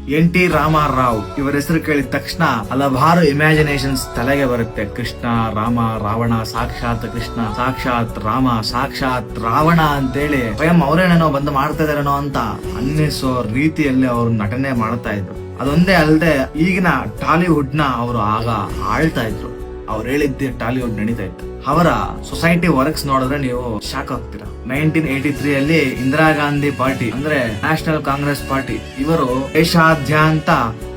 NT Rama Rao ಇವರ ಹೆಸರು ಕೇಳಿದ ತಕ್ಷಣ ಹಲವಾರು ಇಮ್ಯಾಜಿನೇಷನ್ಸ್ ತಲೆಗೆ ಬರುತ್ತೆ. ಕೃಷ್ಣ, ರಾಮ, ರಾವಣ, ಸಾಕ್ಷಾತ್ ಕೃಷ್ಣ, ಸಾಕ್ಷಾತ್ ರಾಮ, ಸಾಕ್ಷಾತ್ ರಾವಣ ಅಂತೇಳಿ ಸ್ವಯಂ ಅವರೇನೇನೋ ಬಂದು ಮಾಡ್ತಾ ಇದಾರೇನೋ ಅಂತ ಅನ್ನಿಸೋ ರೀತಿಯಲ್ಲಿ ಅವ್ರು ನಟನೆ ಮಾಡ್ತಾ ಇದ್ರು. ಅದೊಂದೇ ಅಲ್ಲದೆ ಈಗಿನ ಟಾಲಿವುಡ್ ನ ಅವರು ಆಗ ಆಳ್ತಾ ಇದ್ರು. ಅವ್ರು ಹೇಳಿದ್ದೆ ಟಾಲಿವುಡ್ ನಡೀತಾ ಇತ್ತು. ಅವರ ಸೊಸೈಟಿ ವರ್ಕ್ಸ್ ನೋಡಿದ್ರೆ ನೀವು ಶಾಕ್ ಆಗ್ತೀರಾ. 1983 ಅಲ್ಲಿ ಇಂದಿರಾ ಗಾಂಧಿ ಪಾರ್ಟಿ ಅಂದ್ರೆ ನ್ಯಾಷನಲ್ ಕಾಂಗ್ರೆಸ್ ಪಾರ್ಟಿ, ಇವರು ದೇಶಾದ್ಯಂತ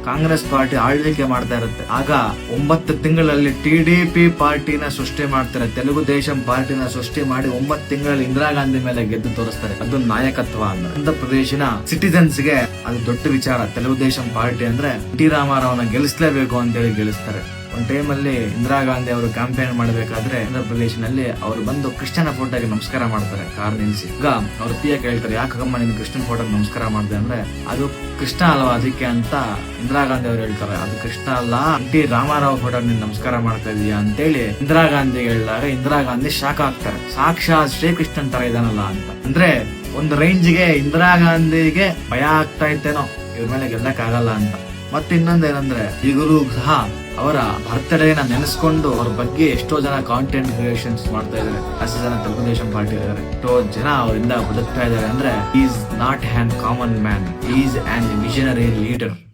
ಕಾಂಗ್ರೆಸ್ ಪಾರ್ಟಿ ಆಳ್ವಿಕೆ ಮಾಡ್ತಾ ಇರುತ್ತೆ. ಆಗ 9 ತಿಂಗಳಲ್ಲಿ TDP ಪಾರ್ಟಿನ ಸೃಷ್ಟಿ ಮಾಡ್ತಾರೆ. ತೆಲುಗು ದೇಶಂ ಪಾರ್ಟಿನ ಸೃಷ್ಟಿ ಮಾಡಿ 9 ತಿಂಗಳಲ್ಲಿ ಇಂದಿರಾ ಗಾಂಧಿ ಮೇಲೆ ಗೆದ್ದು ತೋರಿಸ್ತಾರೆ. ಅದು ನಾಯಕತ್ವ ಅಂದ್ರೆ ಆಂಧ್ರ ಪ್ರದೇಶಿನ ಸಿಟಿಜನ್ಸ್ ಗೆ ಅದು ದೊಡ್ಡ ವಿಚಾರ. ತೆಲುಗು ದೇಶಂ ಪಾರ್ಟಿ ಅಂದ್ರೆ NT ರಾಮಾರಾವ್ನ ಗೆಲ್ಲಿಸ್ಲೇಬೇಕು ಅಂತ ಹೇಳಿ ಗೆಲ್ಲಿಸ್ತಾರೆ. ಒಂದ್ ಟೈಮ್ ಅಲ್ಲಿ ಇಂದಿರಾ ಗಾಂಧಿ ಅವರು ಕ್ಯಾಂಪೇನ್ ಮಾಡಬೇಕಾದ್ರೆ ಆಂಧ್ರ ಪ್ರದೇಶನಲ್ಲಿ ಅವರು ಬಂದು ಕೃಷ್ಣನ ಫೋಟೋಗೆ ನಮಸ್ಕಾರ ಮಾಡ್ತಾರೆ ಕಾರ್ ನಿಲ್ಸಿ. ಈಗ ಅವ್ರ PA ಕೇಳ್ತಾರೆ, ಯಾಕಮ್ಮ ನೀನು ಕೃಷ್ಣನ್ ಫೋಟೋಗೆ ನಮಸ್ಕಾರ ಮಾಡಿದೆ ಅಂದ್ರೆ, ಅದು ಕೃಷ್ಣ ಅಲ್ವಾ ಅದಕ್ಕೆ ಅಂತ ಇಂದಿರಾ ಗಾಂಧಿ ಅವ್ರು ಹೇಳ್ತಾರೆ. ಅದು ಕೃಷ್ಣ ಅಲ್ಲ, NT ರಾಮಾರಾವ್ ಫೋಟೋಗೆ ನೀನ್ ನಮಸ್ಕಾರ ಮಾಡ್ತಾ ಇದೀಯಾ ಅಂತೇಳಿ ಇಂದಿರಾ ಗಾಂಧಿ ಹೇಳಿದಾಗ ಇಂದಿರಾ ಗಾಂಧಿ ಶಾಕ್ ಆಗ್ತಾರೆ. ಸಾಕ್ಷಾತ್ ಶ್ರೀಕೃಷ್ಣನ್ ತರ ಇದಾನಲ್ಲ ಅಂತ. ಅಂದ್ರೆ ಒಂದು ರೇಂಜ್ಗೆ ಇಂದಿರಾ ಗಾಂಧಿಗೆ ಭಯ ಆಗ್ತಾ ಇತ್ತೇನೋ ಇವ್ರ ಮೇಲೆ ಗೆಲ್ಲಕ್ ಆಗಲ್ಲ ಅಂತ. ಮತ್ತೆ ಇನ್ನೊಂದೇನಂದ್ರೆ ಈಗಲೂ ಸಹ ಅವರ ಬರ್ತ್ಡೇನ ನೆನೆಸ್ಕೊಂಡು ಅವ್ರ ಬಗ್ಗೆ ಎಷ್ಟೋ ಜನ ಕಾಂಟೆಂಟ್ ಕ್ರಿಯೇಷನ್ಸ್ ಮಾಡ್ತಾ ಇದಾರೆ. ಅಷ್ಟು ಜನ ತೆಲುಗು ದೇಶಂ ಪಾರ್ಟಿ ಇದಾರೆ. ಎಷ್ಟೋ ಜನ ಅವರಿಂದ ಬದುಕ್ತಾ ಇದಾರೆ. ಅಂದ್ರೆ is not on common man, is on visionary leader.